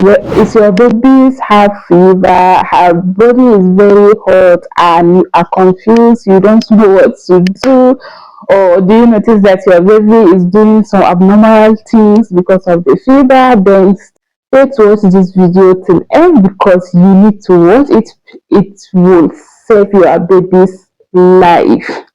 If your babies have fever, her body is very hot, and you are confused, you don't know what to do, or do you notice that your baby is doing some abnormal things because of the fever, then stay to watch this video till end because you need to watch it. It will save your baby's life.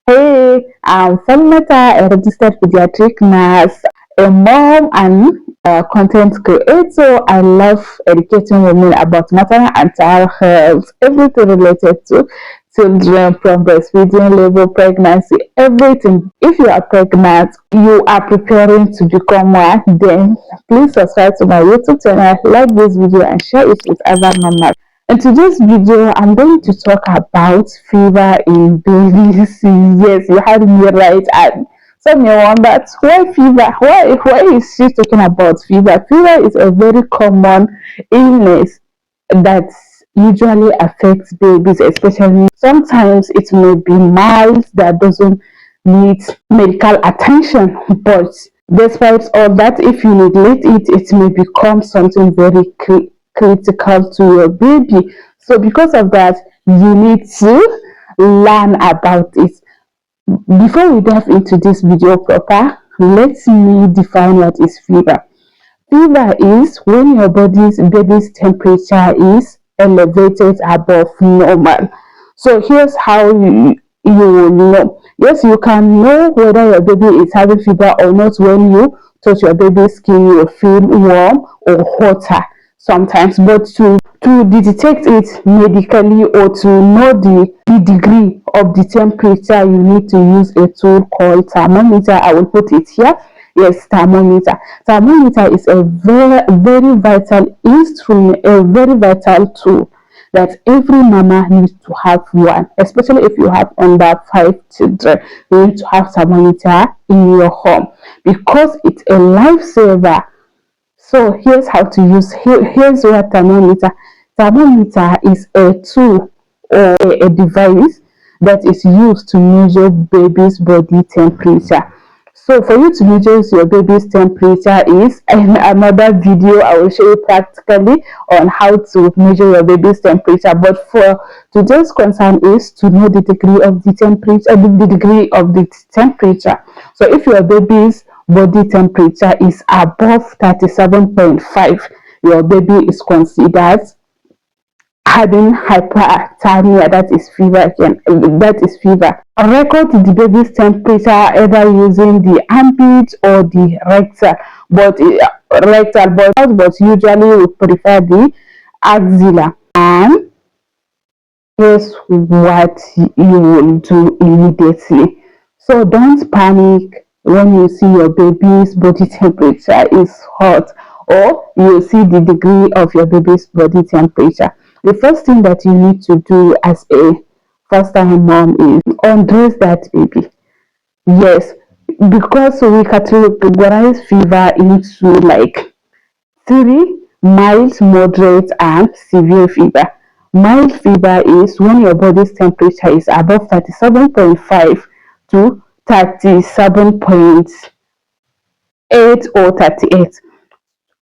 Hey, I'm Falmata, a registered pediatric nurse, a mom, and a content creator. I love educating women about maternal and child health, everything related to children from breastfeeding, labor, pregnancy, everything. If you are pregnant, you are preparing to become one, then please subscribe to my YouTube channel, like this video, and share it with other mamas. In today's video, I'm going to talk about fever in babies. Yes, you heard me right. And some may wonder, why fever? Why is she talking about fever? Fever is a very common illness that usually affects babies, especially sometimes it may be mild that doesn't need medical attention, but despite all that, if you neglect it, it may become something very critical to your baby. So because of that, you need to learn about it. Before we dive into this video proper, let me define what is fever. Fever is when your baby's temperature is elevated above normal. So here's how you will know. Yes, you can know whether your baby is having fever or not when you touch your baby's skin. You will feel warm or hotter sometimes, but to detect it medically or to know the degree of the temperature, you need to use a tool called thermometer. I will put it here. Yes, thermometer. Thermometer is a very vital instrument, a very vital tool that every mama needs to have one, especially if you have under 5 children. You need to have thermometer in your home because it's a lifesaver. So here's how to use. Here's what thermometer. Thermometer is a tool or a device that is used to measure baby's body temperature. So for you to measure your baby's temperature is in another video. I will show you practically on how to measure your baby's temperature. But for today's concern is to know the degree of the temperature, the degree of the temperature. So if your baby's body temperature is above 37.5, your baby is considered having hyperthermia, that is fever again. That is fever. Record the baby's temperature either using the armpit or the but usually we prefer the axilla. And here's what you will do immediately. So don't panic when you see your baby's body temperature is hot or you see the degree of your baby's body temperature. The first thing that you need to do as a first-time mom is undress that baby. Yes, because we categorize fever into like three: mild, moderate, and severe fever. Mild fever is when your body's temperature is above 37.5 to 37.8 or 38.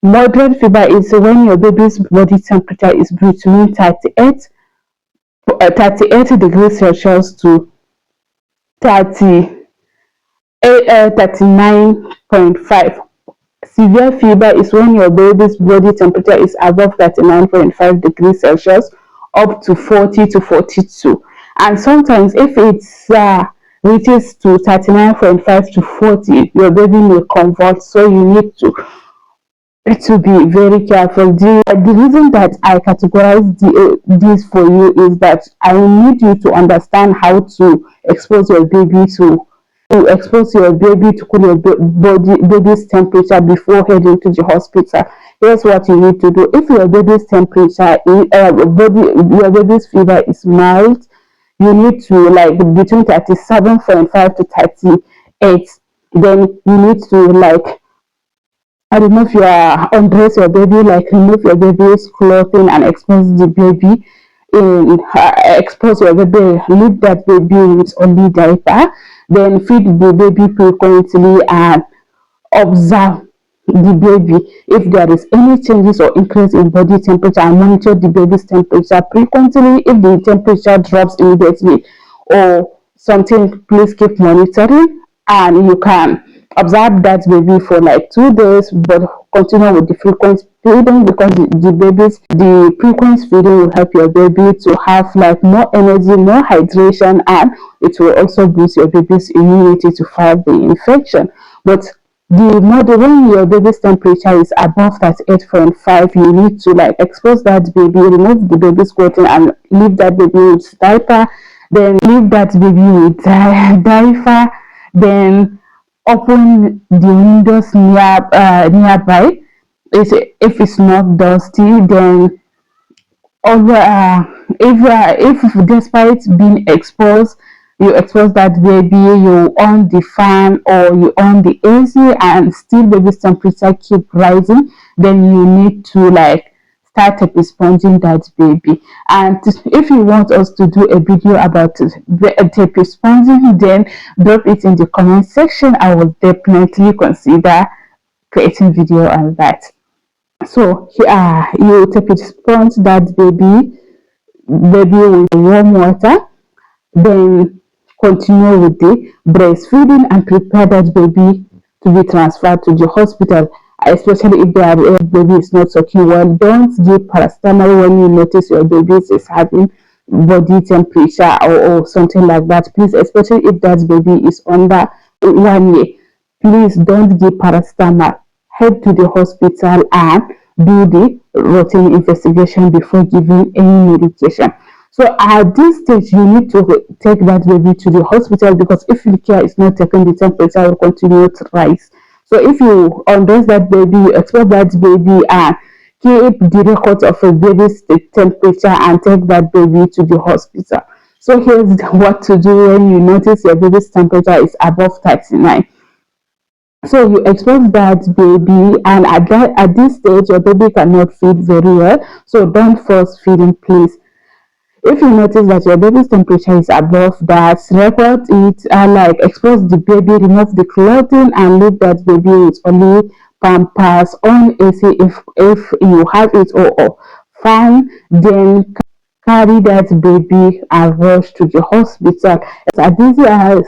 Moderate fever is when your baby's body temperature is between 38 degrees Celsius to 39.5. Severe fever is when your baby's body temperature is above 39.5 degrees Celsius up to 40 to 42. And sometimes if it reaches to 39.5 to 40, your baby may convulse. So you need to be very careful. The reason that I categorize this for you is that I need you to understand how to expose your baby to cool your baby's temperature before heading to the hospital. Here's what you need to do. If your baby's temperature your baby's fever is mild, you need to like between 37.5 to 38. Then you need to like undress your baby, like remove your baby's clothing and expose the baby expose your baby, leave that baby with only diaper, then feed the baby frequently and observe the baby if there is any changes or increase in body temperature, and monitor the baby's temperature frequently. If the temperature drops immediately or something, please keep monitoring, and you can observe that baby for like 2 days, but continue with the frequent feeding, because the frequent feeding will help your baby to have like more energy, more hydration, and it will also boost your baby's immunity to fight the infection. But when your baby's temperature is above that 8.5, you need to like expose that baby, remove the baby's clothing, and leave that baby with diaper. Then leave that baby with diaper. Then open the windows nearby. If it's not dusty, then over if despite being exposed, you expose that baby, you on the fan or you on the AC, and still baby's temperature keep rising, then you need to like start sponging that baby. And if you want us to do a video about sponging, then drop it in the comment section. I will definitely consider creating video on that. So you take it sponge that baby with warm water, then continue with the breastfeeding and prepare that baby to be transferred to the hospital. Especially if their baby is not sucking well, don't give paracetamol when you notice your baby is having body temperature or something like that. Please, especially if that baby is under 1 year, please don't give paracetamol. Head to the hospital and do the routine investigation before giving any medication. So at this stage, you need to take that baby to the hospital, because if the care is not taken, the temperature will continue to rise. So if you undress that baby, you expose that baby, and keep the record of a baby's temperature and take that baby to the hospital. So here's what to do when you notice your baby's temperature is above 39. So you expose that baby, and at this stage, your baby cannot feed very well. So don't force feeding, please. If you notice that your baby's temperature is above that, record it, and like expose the baby, remove the clothing, and leave that baby with only pampers on AC if you have it, or fan. Then carry that baby and rush to the hospital. At this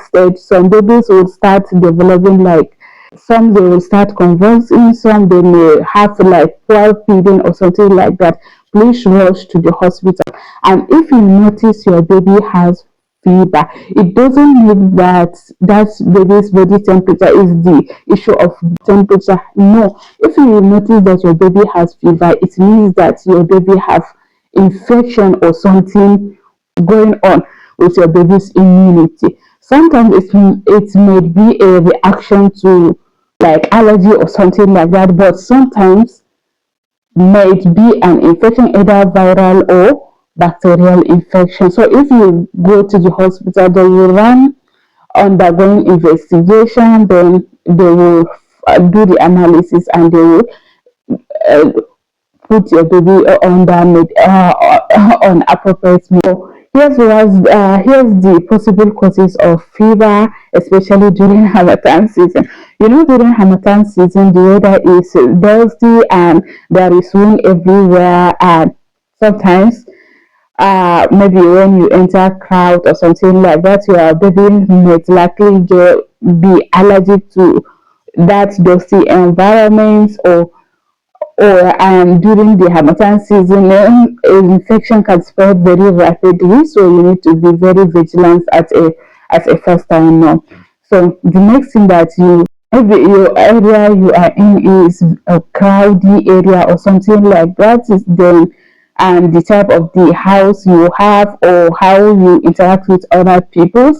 stage, some babies will start developing like, some they will start convulsing, some they may have like poor feeding or something like that. Please rush to the hospital. And if you notice your baby has fever, it doesn't mean that that baby's body temperature is the issue of temperature. No, if you notice that your baby has fever, it means that your baby have infection or something going on with your baby's immunity. Sometimes it may be a reaction to like allergy or something like that, but sometimes might be an infection, either viral or bacterial infection. So if you go to the hospital, they will run undergoing investigation, then they will do the analysis, and they will uh, put your baby on appropriate meal. So here's the possible causes of fever, especially during Harmattan season. During Harmattan season, the weather is dusty and there is wind everywhere, and sometimes maybe when you enter crowd or something like that, your baby might likely be allergic to that dusty environment, or during the Harmattan season, infection can spread very rapidly. So you need to be very vigilant at a first time now. So the next thing that if your area you are in is a crowded area or something like that, is then, and the type of the house you have or how you interact with other people,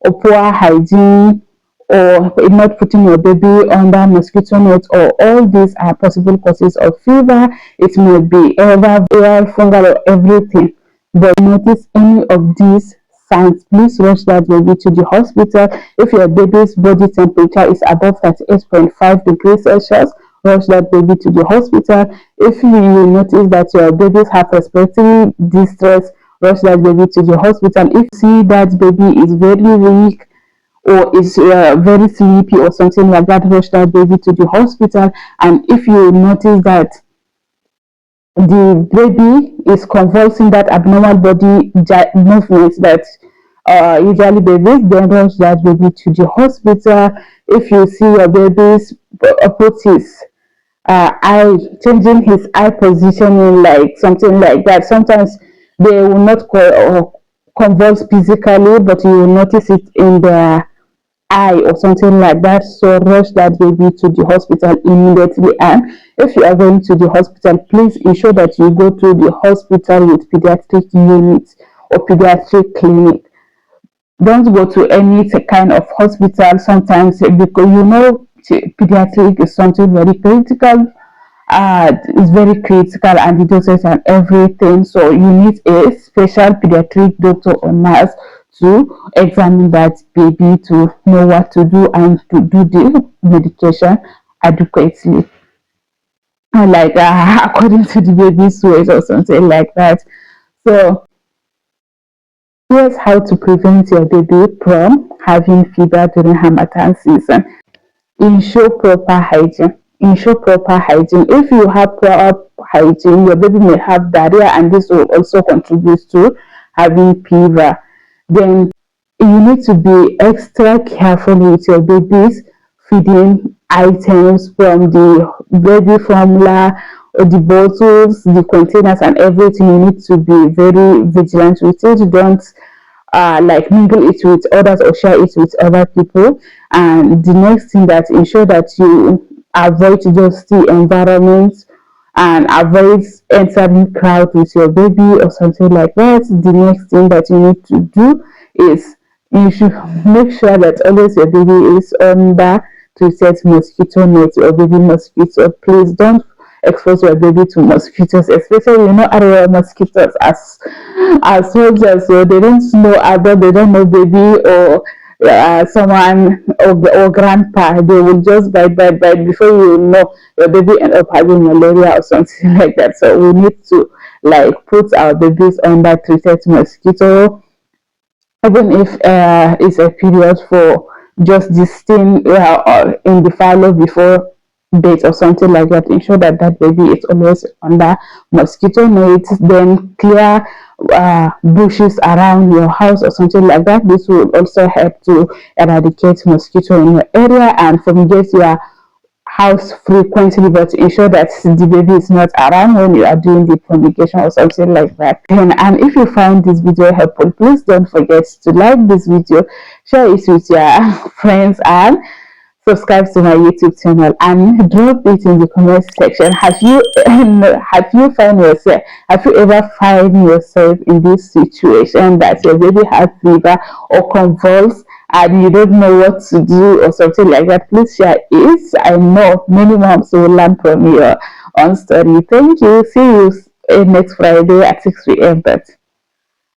or poor hygiene, or not putting your baby under mosquito nets, or all these are possible causes of fever. It may be either viral, fungal, or everything. But notice any of these signs, please rush that baby to the hospital. If your baby's body temperature is above 38.5 degrees Celsius, rush that baby to the hospital. If you notice that your babies have respiratory distress, rush that baby to the hospital. If you see that baby is very weak, or is very sleepy or something like that, rush that baby to the hospital. And if you notice that the baby is convulsing, that abnormal body movements that usually babies, then rush that baby to the hospital. If you see your baby's put his eye changing, his eye positioning, like something like that, sometimes they will not convulse physically, but you will notice it in their eye or something like that. So rush that baby to the hospital immediately. And if you are going to the hospital, please ensure that you go to the hospital with pediatric unit or pediatric clinic. Don't go to any kind of hospital sometimes, because pediatric is something very critical. It's very critical, and the doses and everything. So you need a special pediatric doctor or nurse to examine that baby to know what to do and to do the medication adequately, like according to the baby's weight or something like that. So here's how to prevent your baby from having fever during harmattan season. Ensure proper hygiene. Ensure proper hygiene. If you have proper hygiene, your baby may have diarrhea, and this will also contribute to having fever. Then you need to be extra careful with your baby's feeding items, from the baby formula or the bottles, the containers, and everything. You need to be very vigilant with it. Don't like mingle it with others or share it with other people. And the next thing, that ensure that you avoid dusty environments and avoid entering crowd with your baby or something like that. The next thing that you need to do is you should make sure that always your baby is under treated mosquito net or baby mosquito. Please don't expose your baby to mosquitoes, especially area mosquitoes as soldiers. So they don't know adult, they don't know baby, or someone or grandpa. They will just bite before you know your baby end up having malaria or something like that. So we need to like put our babies under treated mosquito, even if it's a period for just this thing or in the fallow before date or something like that. Ensure that that baby is always under mosquito net. Then clear bushes around your house or something like that. This will also help to eradicate mosquito in your area and fumigate your house frequently, but ensure that the baby is not around when you are doing the fumigation or something like that. And if you find this video helpful, please don't forget to like this video, share it with your friends, and subscribe to my YouTube channel, and drop it in the comment section. Have you ever find yourself in this situation that your baby has fever or convulse and you don't know what to do or something like that? Please share it. I know many moms will learn from your own story. Thank you. See you next Friday at 6 p.m.